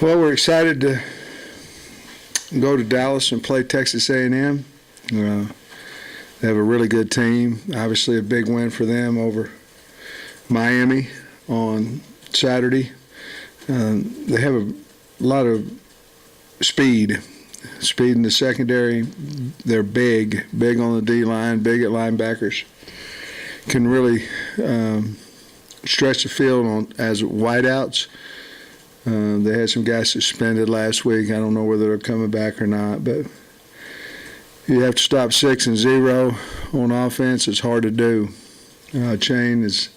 Well, we're excited to go to Dallas and play Texas A&M. They have a really good team. Obviously, a big win for them over Miami on Saturday. They have a lot of speed in the secondary. They're big on the D-line, big at linebackers. Can really stretch the field as wideouts. They had some guys suspended last week. I don't know whether they're coming back or not, but you have to stop 6-0 on offense. It's hard to do. Chain is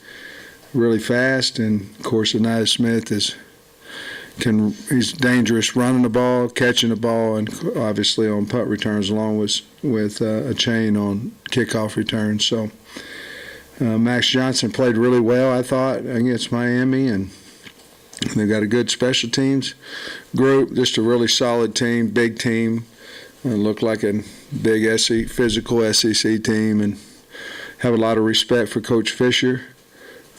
really fast, and of course, Anaya Smith he's dangerous running the ball, catching the ball, and obviously on punt returns, along with a Chain on kickoff returns. So Max Johnson played really well, I thought, against Miami, and they've got a good special teams group. Just a really solid team, big team. Looked like a big physical SEC team, and have a lot of respect for Coach Fisher.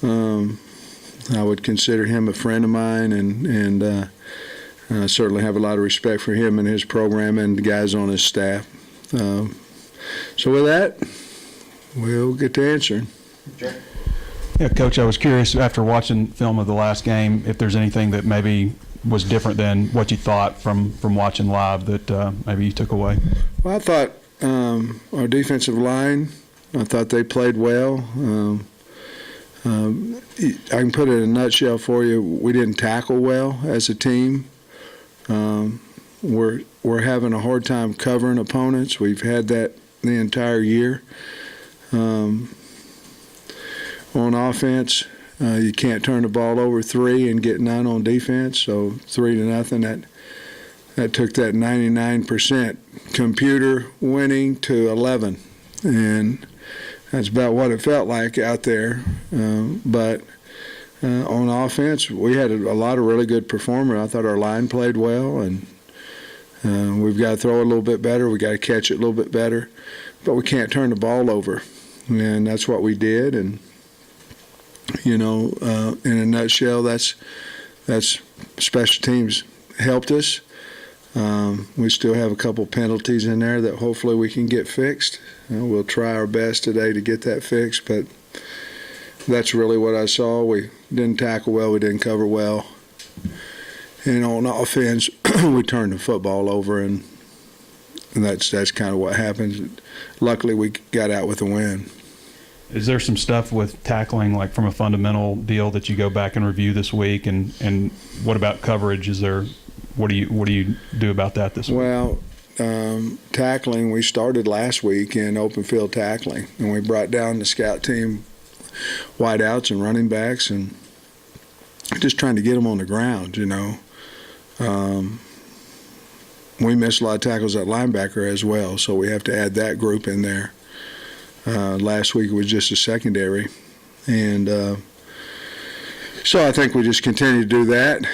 I would consider him a friend of mine, and certainly have a lot of respect for him and his program and the guys on his staff. So with that, we'll get to answering. Okay. Yeah, Coach, I was curious after watching film of the last game if there's anything that maybe was different than what you thought from watching live that maybe you took away. Well, I thought our defensive line, I thought they played well. I can put it in a nutshell for you. We didn't tackle well as a team. We're having a hard time covering opponents. We've had that the entire year. On offense, you can't turn the ball over 3 and get none on defense. So 3-0. That took that 99% computer winning to 11, and that's about what it felt like out there. But on offense, we had a lot of really good performers. I thought our line played well, and we've got to throw it a little bit better. We got to catch it a little bit better, but we can't turn the ball over, and that's what we did. And in a nutshell, that's special teams helped us. We still have a couple penalties in there that hopefully we can get fixed. We'll try our best today to get that fixed, but that's really what I saw. We didn't tackle well, we didn't cover well. And on offense, we turned the football over, and that's kind of what happens. Luckily, we got out with a win. Is there some stuff with tackling, like from a fundamental deal, that you go back and review this week? And what about coverage? What do you do about that this week? Well, tackling, we started last week in open field tackling, and we brought down the scout team wideouts and running backs, and just trying to get them on the ground. We missed a lot of tackles at linebacker as well, so we have to add that group in there. Last week it was just a secondary, and so I think we just continue to do that.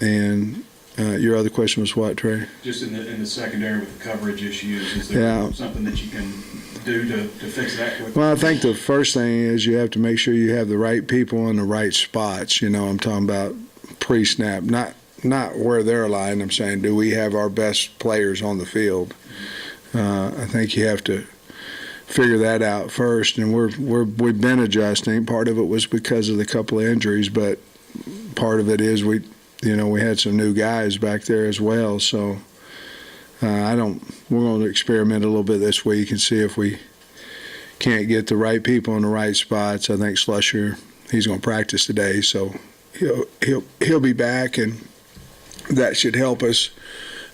And your other question was what, Trey? Just in the secondary with the coverage issues, is there something that you can do to fix that quickly? Well, I think the first thing is you have to make sure you have the right people in the right spots. I'm talking about pre-snap, not where they're aligned. I'm saying, do we have our best players on the field? I think you have to figure that out first, and we've been adjusting. Part of it was because of the couple of injuries, but part of it is we had some new guys back there as well. So we're going to experiment a little bit this week and see if we can't get the right people in the right spots. I think Slusher, he's going to practice today, so he'll be back, and that should help us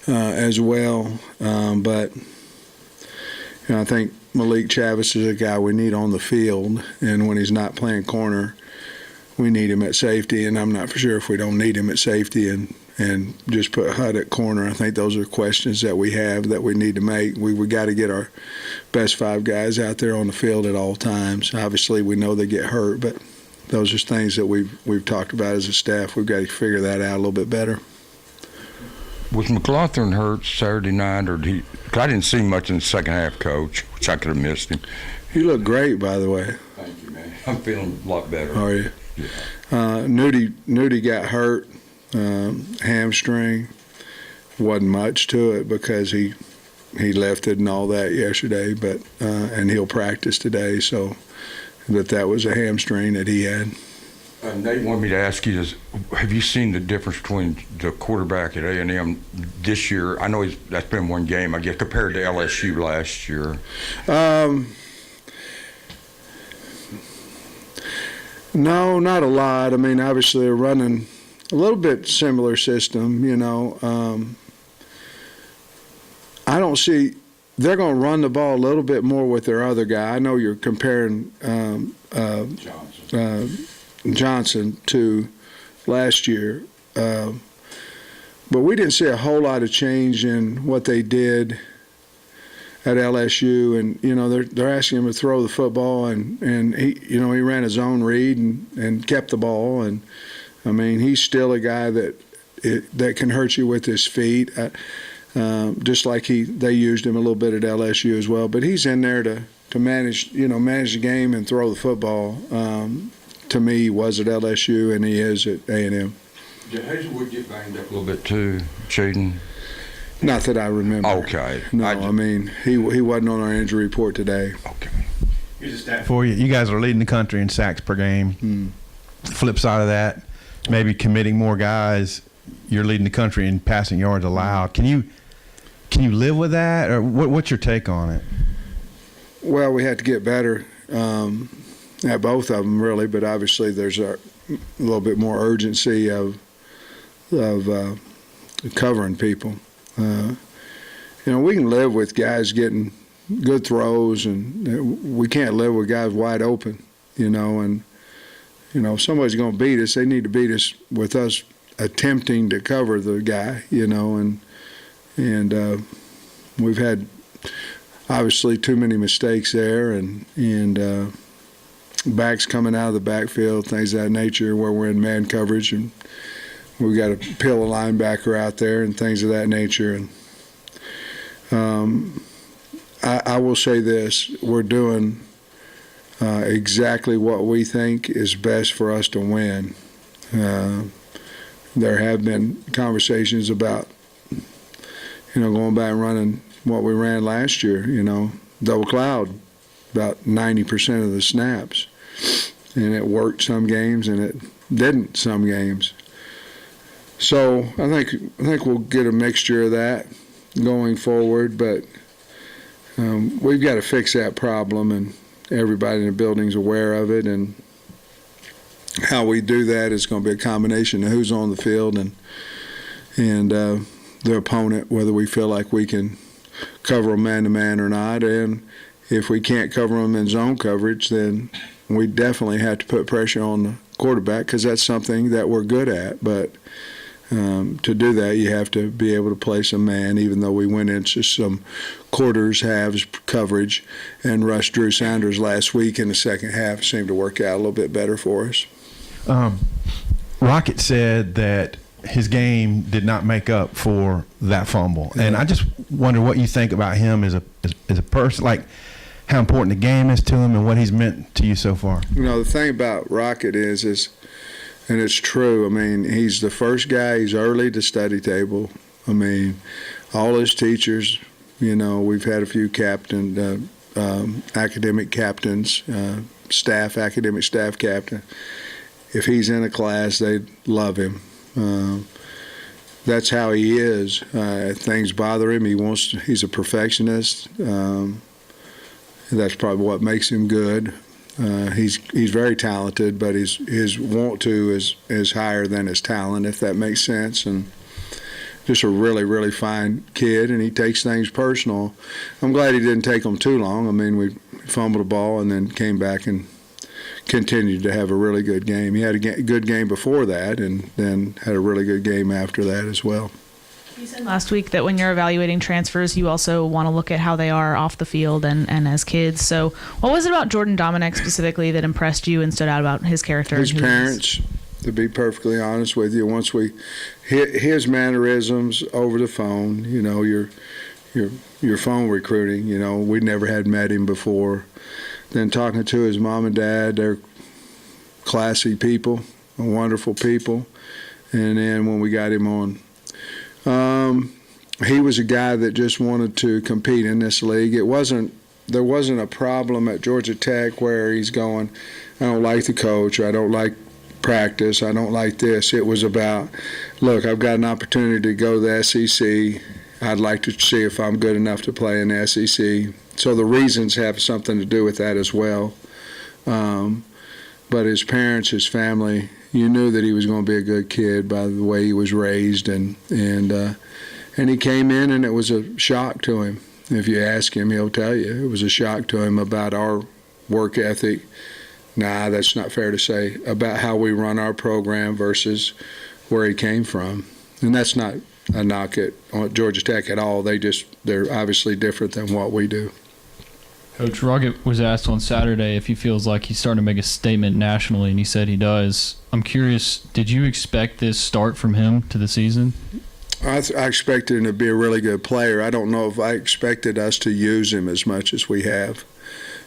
as well. But I think Malik Chavis is a guy we need on the field, and when he's not playing corner, we need him at safety, and I'm not for sure if we don't need him at safety and just put Hutt at corner. I think those are questions that we have that we need to make. We got to get our best 5 guys out there on the field at all times. Obviously, we know they get hurt, but those are things that we've talked about as a staff. We've got to figure that out a little bit better. Was McLaughlin hurt Saturday night, or I didn't see much in the second half, Coach, which I could have missed him. He looked great, by the way. Thank you, man. I'm feeling a lot better. Are you? Yeah. Nudie got hurt hamstring. Wasn't much to it because he lifted and all that yesterday, but and he'll practice today. So, but that was a hamstring that he had. Nate wanted me to ask you this: have you seen the difference between the quarterback at A&M this year? I know that's been one game, I guess, compared to LSU last year. No, not a lot. I mean, obviously, they're running a little bit similar system. I don't see they're going to run the ball a little bit more with their other guy. I know you're comparing Johnson to last year, but we didn't see a whole lot of change in what they did at LSU. And they're asking him to throw the football, and he ran his own read and kept the ball. And I mean, he's still a guy that can hurt you with his feet. Just like they used him a little bit at LSU as well. But he's in there to manage the game and throw the football. To me, he was at LSU, and he is at A&M. Did Hazelwood get banged up a little bit too, Cheating? Not that I remember. Okay. No, I mean, he wasn't on our injury report today. Okay. Here's a stat for you. You guys are leading the country in sacks per game. Flip side of that, maybe committing more guys. You're leading the country in passing yards allowed. Can you live with that, or what's your take on it? Well, we had to get better at both of them, really. But obviously, there's a little bit more urgency of covering people. We can live with guys getting good throws, and we can't live with guys wide open. And if somebody's going to beat us, they need to beat us with us attempting to cover the guy. And we've had obviously too many mistakes there, and backs coming out of the backfield, things of that nature, where we're in man coverage and we've got to peel a linebacker out there and things of that nature. And I will say this: we're doing exactly what we think is best for us to win. There have been conversations about going back and running what we ran last year, double cloud, about 90% of the snaps. And it worked some games and it didn't some games. So I think we'll get a mixture of that going forward, but we've got to fix that problem, and everybody in the building's aware of it. And how we do that is going to be a combination of who's on the field and the opponent, whether we feel like we can cover them man-to-man or not. And if we can't cover them in zone coverage, then we definitely have to put pressure on the quarterback, because that's something that we're good at. But to do that, you have to be able to play some man, even though we went into some quarters, halves coverage, and rushed Drew Sanders last week in the second half. It seemed to work out a little bit better for us. Rocket said that his game did not make up for that fumble. And I just wonder what you think about him as a person, like how important the game is to him and what he's meant to you so far. The thing about Rocket is, and it's true, I mean, he's the first guy, he's early to study table. I mean, all his teachers, we've had a few academic captains, academic staff captain. If he's in a class, they love him. That's how he is. Things bother him. He's a perfectionist. That's probably what makes him good. He's very talented, but his want to is higher than his talent, if that makes sense. And just a really, really fine kid, and he takes things personal. I'm glad he didn't take them too long. I mean, we fumbled the ball and then came back and continued to have a really good game. He had a good game before that, and then had a really good game after that as well. You said last week that when you're evaluating transfers, you also want to look at how they are off the field and as kids. So what was it about Jordan Dominic specifically that impressed you and stood out about his character? His parents, to be perfectly honest with you. Once we hit his mannerisms over the phone, your phone recruiting, we never had met him before. Then talking to his mom and dad, they're classy people, wonderful people. And then when we got him on, he was a guy that just wanted to compete in this league. There wasn't a problem at Georgia Tech where he's going, I don't like the coach, or I don't like practice, I don't like this. It was about, look, I've got an opportunity to go to the SEC. I'd like to see if I'm good enough to play in the SEC. So the reasons have something to do with that as well. But his parents, his family, you knew that he was going to be a good kid by the way he was raised, and he came in and it was a shock to him. If you ask him, he'll tell you it was a shock to him about our work ethic. Nah, that's not fair to say, about how we run our program versus where he came from. And that's not a knock at Georgia Tech at all. They're obviously different than what we do. Coach Ruggett was asked on Saturday if he feels like he's starting to make a statement nationally, and he said he does. I'm curious, did you expect this start from him to the season? I expected him to be a really good player. I don't know if I expected us to use him as much as we have.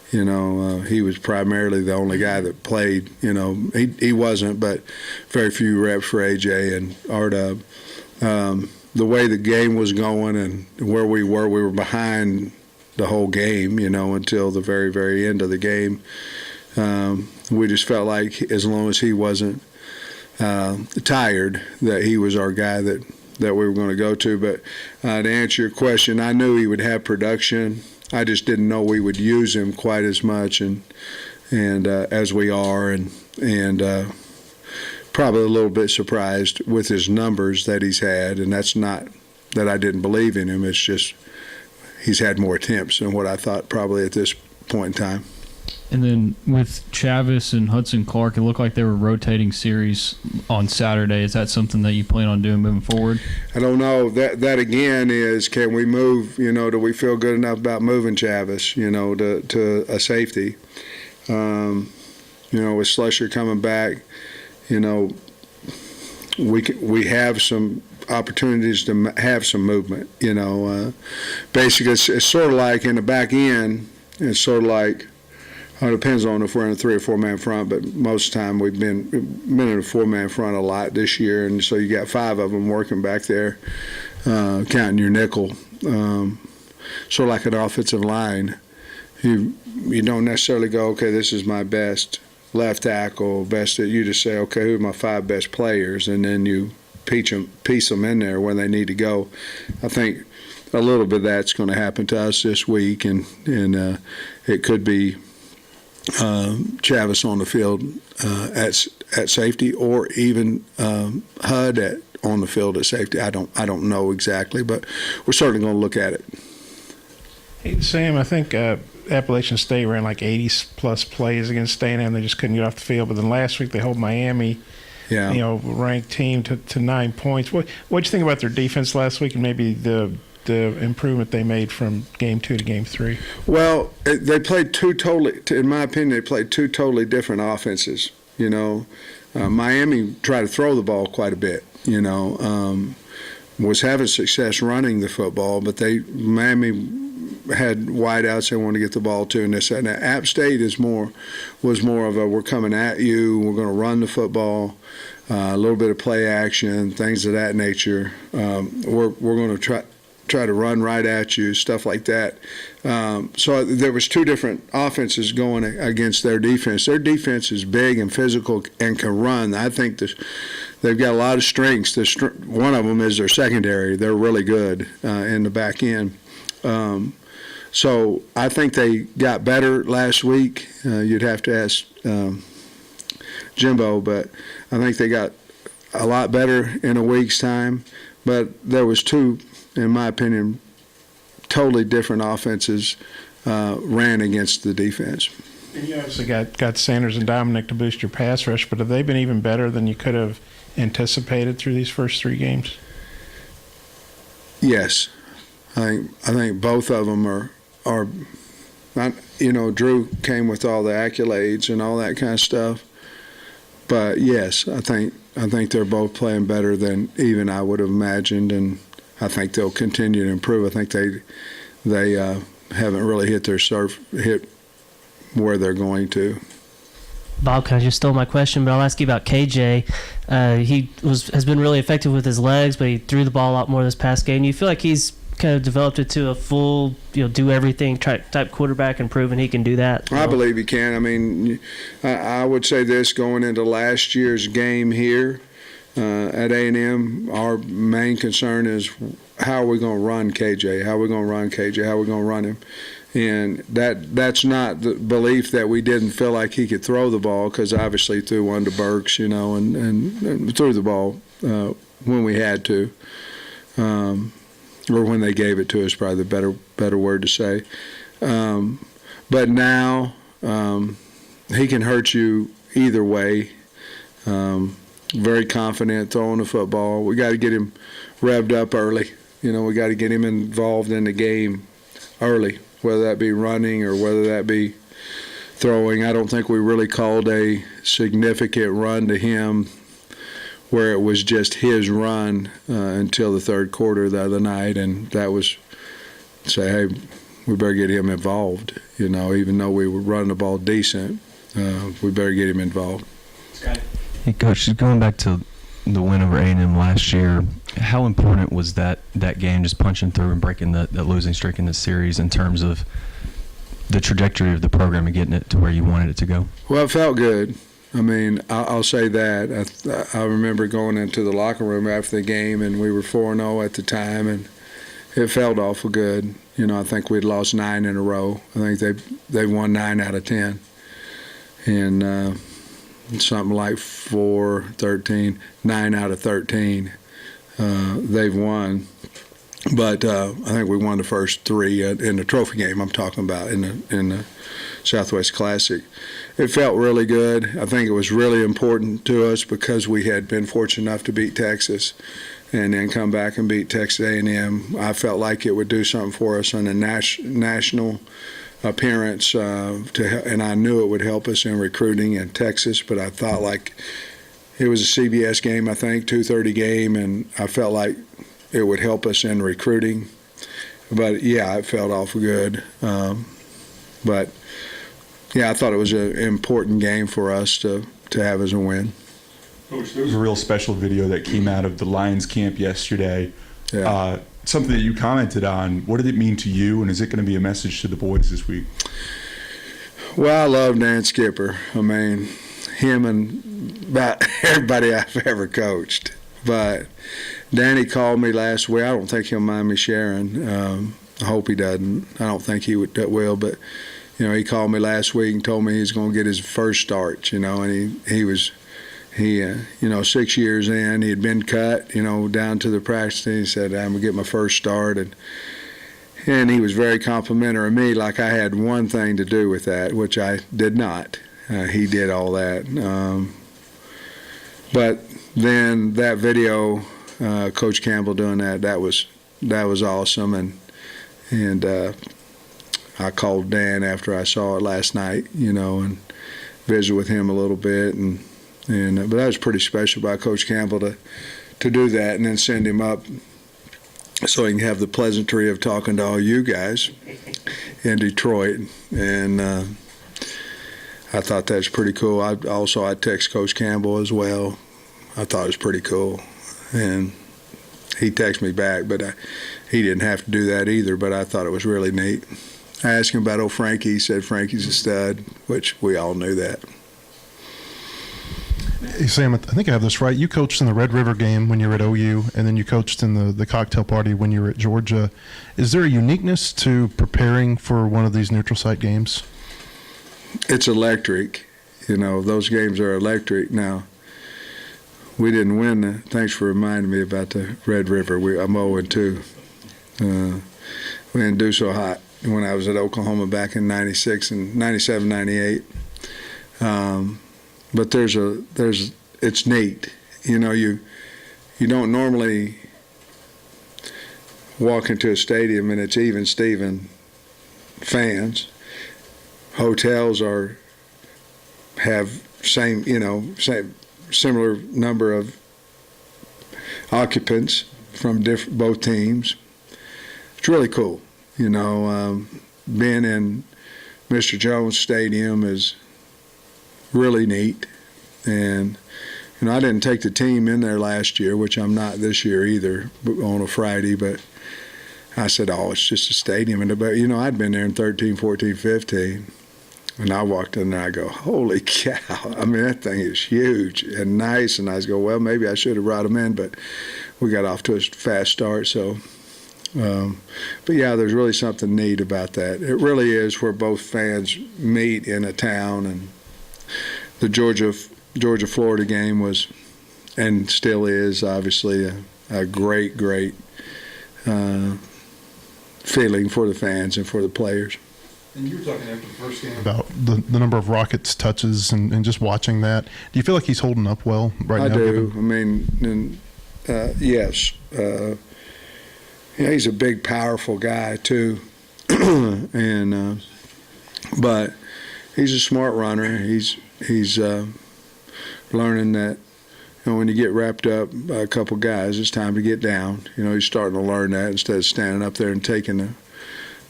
He was primarily the only guy that played. He wasn't, but very few reps for AJ and R-Dub. The way the game was going and where we were behind the whole game, until the very, very end of the game. We just felt like as long as he wasn't tired, that he was our guy that we were going to go to. But to answer your question, I knew he would have production. I just didn't know we would use him quite as much and as we are, and probably a little bit surprised with his numbers that he's had. And that's not that I didn't believe in him. It's just he's had more attempts than what I thought probably at this point in time. And then with Chavis and Hudson Clark, it looked like they were rotating series on Saturday. Is that something that you plan on doing moving forward? I don't know. That again is, can we move, do we feel good enough about moving Chavis, to a safety? With Slusher coming back, we have some opportunities to have some movement, Basically, it's sort of like in the back end, it's sort of like, it depends on if we're in a 3 or 4 man front, but most of the time we've been in a 4 man front a lot this year, and so you got 5 of them working back there, counting your nickel. Sort of like an offensive line, you don't necessarily go, okay, this is my best left tackle, you just say, okay, who are my 5 best players, and then you piece them in there where they need to go. I think a little bit of that's going to happen to us this week, and it could be Chavis on the field at safety, or even Hud on the field at safety. I don't know exactly, but we're certainly going to look at it. Hey, Sam, I think Appalachian State ran like 80-plus plays against A&M. They just couldn't get off the field. But then last week they held Miami, ranked team to 9 points. What'd you think about their defense last week, and maybe the improvement they made from game 2 to game 3? Well, they played in my opinion, they played 2 totally different offenses. Miami tried to throw the ball quite a bit, was having success running the football, but Miami had wideouts they wanted to get the ball to, and this and that. App State was more of a, we're coming at you, we're going to run the football, a little bit of play action, things of that nature. We're going to try to run right at you, stuff like that. So there was 2 different offenses going against their defense. Their defense is big and physical and can run. I think they've got a lot of strengths. One of them is their secondary. They're really good in the back end. So I think they got better last week. You'd have to ask Jimbo, but I think they got a lot better in a week's time. But there was 2, in my opinion, totally different offenses ran against the defense. And you obviously got Sanders and Dominic to boost your pass rush, but have they been even better than you could have anticipated through these first 3 games? Yes. I think both of them are not, Drew came with all the accolades and all that kind of stuff. But yes, I think they're both playing better than even I would have imagined, and I think they'll continue to improve. I think they haven't really hit where they're going to. Bob kind of just stole my question, but I'll ask you about KJ. He has been really effective with his legs, but he threw the ball a lot more this past game. Do you feel like he's kind of developed it to a full, do everything type quarterback and proven he can do that? I believe he can. I mean, I would say this going into last year's game here at A&M, our main concern is how are we going to run KJ? How are we going to run KJ? How are we going to run him? And that's not the belief that we didn't feel like he could throw the ball, because obviously threw one to Burks, and threw the ball when we had to, or when they gave it to us, probably the better word to say. But now he can hurt you either way. Very confident throwing the football. We got to get him revved up early. We got to get him involved in the game early, whether that be running or whether that be throwing. I don't think we really called a significant run to him where it was just his run until the third quarter the other night, and that was say, hey, we better get him involved. Even though we were running the ball decent, we better get him involved. Hey, Coach, just going back to the win over A&M last year, how important was that game, just punching through and breaking that losing streak in this series in terms of the trajectory of the program and getting it to where you wanted it to go? Well, it felt good. I mean, I'll say that. I remember going into the locker room after the game, and we were 4-0 at the time, and it felt awful good. I think we'd lost 9 in a row. I think they won 9 out of 10. And something like 4-13, 9 out of 13 they've won. But I think we won the first 3 in the trophy game I'm talking about in the Southwest Classic. It felt really good. I think it was really important to us because we had been fortunate enough to beat Texas and then come back and beat Texas A&M. I felt like it would do something for us on a national appearance, and I knew it would help us in recruiting in Texas, but I thought like it was a CBS game, I think, 2:30 game, and I felt like it would help us in recruiting. But, yeah, it felt awful good. But, yeah, I thought it was an important game for us to have as a win. Coach, there was a real special video that came out of the Lions camp yesterday. Yeah. Something that you commented on. What did it mean to you, and is it going to be a message to the boys this week? Well, I love Dan Skipper. I mean, him and about everybody I've ever coached. But Danny called me last week. I don't think he'll mind me sharing. I hope he doesn't. I don't think he will, but he called me last week and told me he's going to get his first start. And he was 6 years in, he had been cut, down to the practice team. He said, I'm going to get my first start. And he was very complimentary of me, like I had one thing to do with that, which I did not. He did all that. But then that video, Coach Campbell doing that was awesome. And I called Dan after I saw it last night, and visited with him a little bit. But that was pretty special by Coach Campbell to do that and then send him up so he can have the pleasantry of talking to all you guys in Detroit. And I thought that was pretty cool. I text Coach Campbell as well. I thought it was pretty cool. And he texted me back, but he didn't have to do that either, but I thought it was really neat. I asked him about old Frankie. He said Frankie's a stud, which we all knew that. Hey, Sam, I think I have this right. You coached in the Red River game when you were at OU, and then you coached in the cocktail party when you were at Georgia. Is there a uniqueness to preparing for one of these neutral site games? It's electric. Those games are electric. Now, we didn't win. Thanks for reminding me about the Red River. I'm 0-2. We didn't do so hot when I was at Oklahoma back in 96 and 97, 98. But it's neat. You don't normally walk into a stadium and it's even Steven fans. Hotels have same similar number of occupants from both teams. It's really cool. Being in Mr. Jones Stadium is really neat. And I didn't take the team in there last year, which I'm not this year either, on a Friday. But I said, oh, it's just a stadium. But I'd been there in 13, 14, 15. And I walked in there, I go, holy cow. I mean, that thing is huge and nice. And I was go, well, maybe I should have brought them in, but we got off to a fast start. So, but yeah, there's really something neat about that. It really is where both fans meet in a town. And the Georgia-Florida game was, and still is, obviously, a great feeling for the fans and for the players. And you were talking after the first game about the number of Rockets touches and just watching that. Do you feel like he's holding up well right now? I do. I mean, yes. He's a big, powerful guy too, and but he's a smart runner. He's learning that when you get wrapped up by a couple guys, it's time to get down. He's starting to learn that instead of standing up there and taking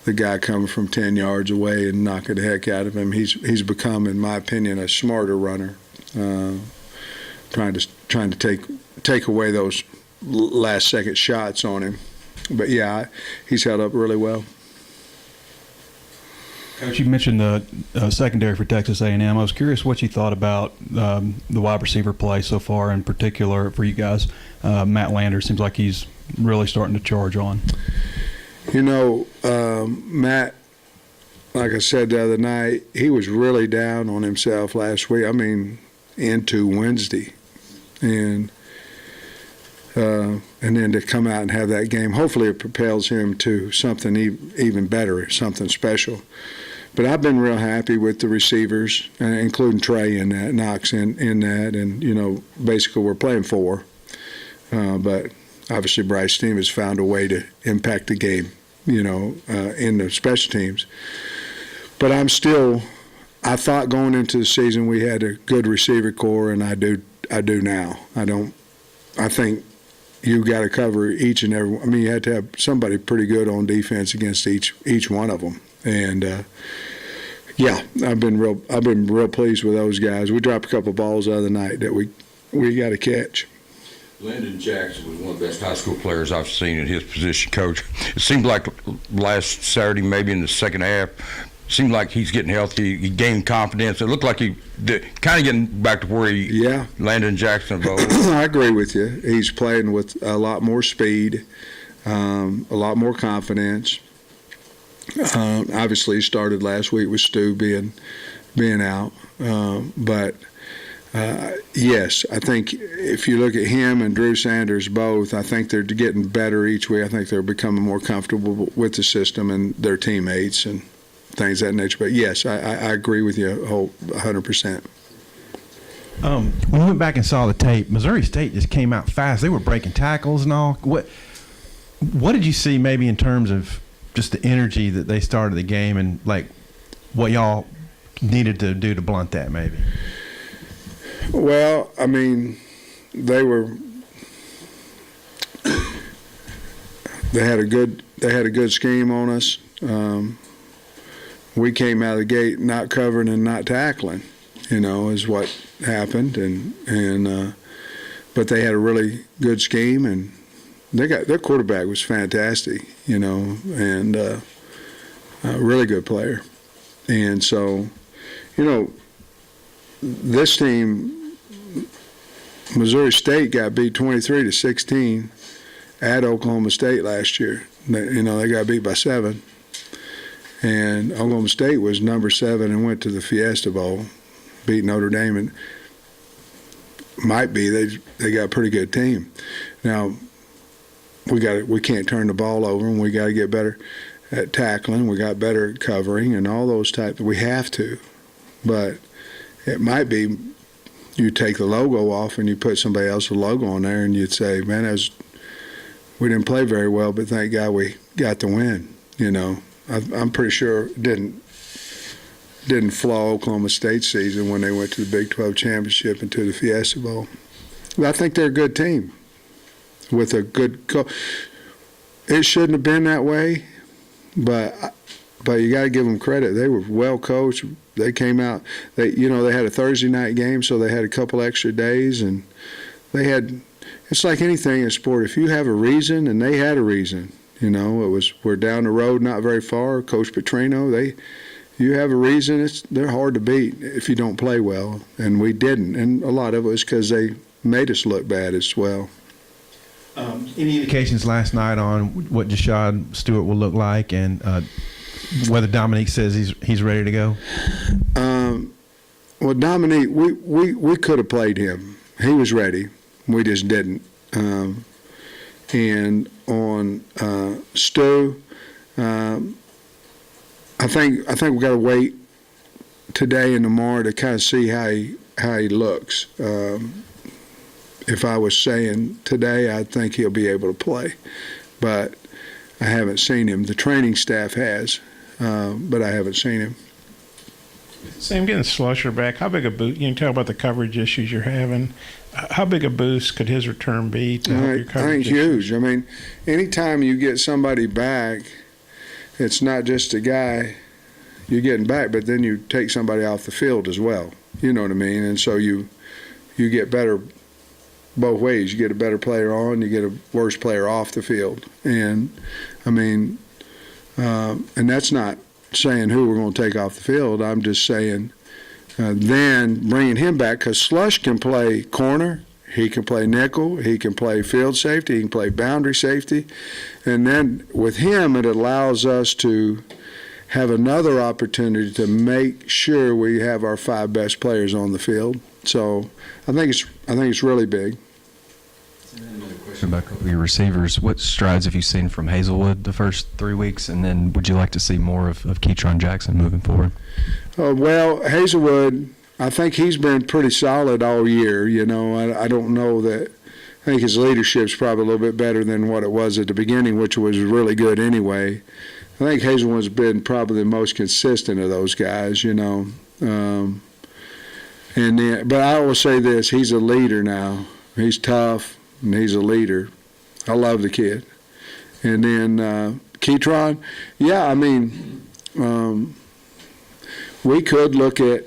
the guy coming from 10 yards away and knocking the heck out of him. He's become, in my opinion, a smarter runner, trying to take away those last second shots on him. But yeah, he's held up really well. Coach, you mentioned the secondary for Texas A&M. I was curious what you thought about the wide receiver play so far, in particular for you guys. Matt Lander seems like he's really starting to charge on. Matt, like I said the other night, he was really down on himself last week. I mean, into Wednesday. And then to come out and have that game, hopefully it propels him to something even better, something special. But I've been real happy with the receivers, including Trey in that, Knox in that. And, basically we're playing four. But obviously Bryce's team has found a way to impact the game, in the special teams. But I thought going into the season we had a good receiver core, and I do now. I think you got to cover each and every. I mean, you had to have somebody pretty good on defense against each one of them. And yeah, I've been real pleased with those guys. We dropped a couple of balls the other night that we got to catch. Landon Jackson was one of the best high school players I've seen in his position, Coach. It seemed like last Saturday, maybe in the second half, seemed like he's getting healthy. He gained confidence. It looked like he kind of getting back to where Landon Jackson of old. I agree with you. He's playing with a lot more speed, a lot more confidence. Obviously, he started last week with Stu being out, but. Yes, I think if you look at him and Drew Sanders both, I think they're getting better each week. I think they're becoming more comfortable with the system and their teammates and things of that nature. But yes, I agree with you 100%. When we went back and saw the tape, Missouri State just came out fast. They were breaking tackles and all. What did you see maybe in terms of just the energy that they started the game and like what y'all needed to do to blunt that maybe? Well, I mean, they had a good scheme on us. We came out of the gate not covering and not tackling, is what happened. And but they had a really good scheme, and their quarterback was fantastic, and a really good player. And so, this team, Missouri State got beat 23-16 at Oklahoma State last year. They got beat by 7. And Oklahoma State was number 7 and went to the Fiesta Bowl, beat Notre Dame, and they got a pretty good team. Now we can't turn the ball over, and we got to get better at tackling. We got better at covering and all those types. We have to, but it might be you take the logo off and you put somebody else's logo on there, and you'd say, man, we didn't play very well, but thank God we got the win. I'm pretty sure it didn't flaw Oklahoma State's season when they went to the Big 12 championship and to the Fiesta Bowl. But I think they're a good team with a good coach. It shouldn't have been that way, but but you got to give them credit. They were well coached. They came out. They had a Thursday night game, so they had a couple extra days, and they had. It's like anything in sport. If you have a reason, and they had a reason, we're down the road, not very far. Coach Petrino, you have a reason. They're hard to beat if you don't play well, and we didn't. And a lot of it was because they made us look bad as well. Any indications last night on what Jashad Stewart will look like, and whether Dominique says he's ready to go? Well, Dominique, we could have played him. He was ready. We just didn't. And on Stu, I think we got to wait today and tomorrow to kind of see how he looks. If I was saying today, I think he'll be able to play, but I haven't seen him. The training staff has, but I haven't seen him. Sam, getting Slusher back, how big a boost? You can talk about the coverage issues you're having. How big a boost could his return be to help your coverage? I think huge. I mean, anytime you get somebody back, it's not just a guy you're getting back, but then you take somebody off the field as well. You know what I mean? And so you get better both ways. You get a better player on, you get a worse player off the field. And, I mean, and that's not saying who we're going to take off the field. I'm just saying then bringing him back, because Slush can play corner, he can play nickel, he can play field safety, he can play boundary safety. And then with him, it allows us to have another opportunity to make sure we have our 5 best players on the field. So I think it's really big. Another question about a couple of your receivers. What strides have you seen from Hazelwood the first 3 weeks, and then would you like to see more of Keytron Jackson moving forward? Well, Hazelwood, I think he's been pretty solid all year. I don't know that. I think his leadership's probably a little bit better than what it was at the beginning, which was really good anyway. I think Hazelwood's been probably the most consistent of those guys, And then, but I will say this: he's a leader now. He's tough and he's a leader. I love the kid. And then Keytron, yeah, I mean, we could look at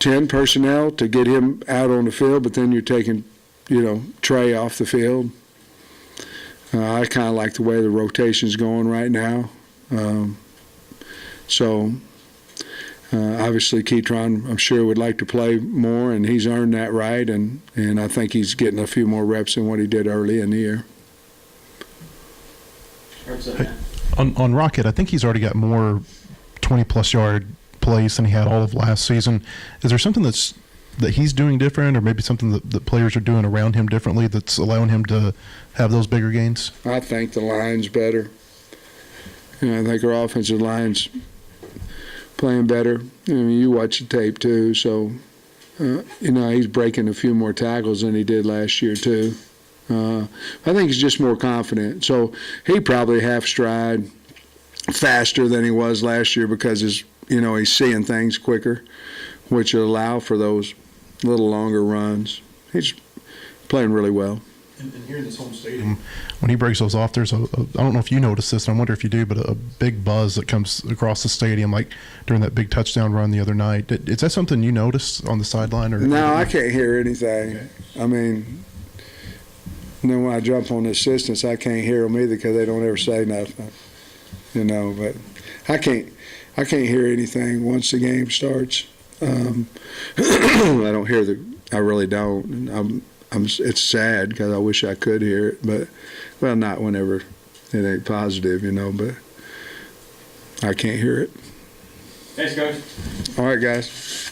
10 personnel to get him out on the field, but then you're taking, Trey off the field. I kind of like the way the rotation's going right now. Obviously, Keytron, I'm sure, would like to play more, and he's earned that right, and I think he's getting a few more reps than what he did early in the year. Hey, on Rocket, I think he's already got more 20-plus yard plays than he had all of last season. Is there something that he's doing different, or maybe something that players are doing around him differently that's allowing him to have those bigger gains? I think the line's better. I think our offensive line's playing better. I mean, you watch the tape too, so he's breaking a few more tackles than he did last year too. I think he's just more confident. So he probably half stride faster than he was last year because he's seeing things quicker, which will allow for those little longer runs. He's playing really well. And here in this home stadium, when he breaks those off, there's I don't know if you noticed this, and I wonder if you do, but a big buzz that comes across the stadium, like during that big touchdown run the other night. Is that something you noticed on the sideline? Or no, I can't hear anything. Okay. I mean, then when I jump on the assistants, I can't hear them either because they don't ever say nothing. But I can't hear anything once the game starts. I don't hear I really don't. It's sad because I wish I could hear it, but not whenever it ain't positive, but I can't hear it. Thanks, Coach. All right, guys.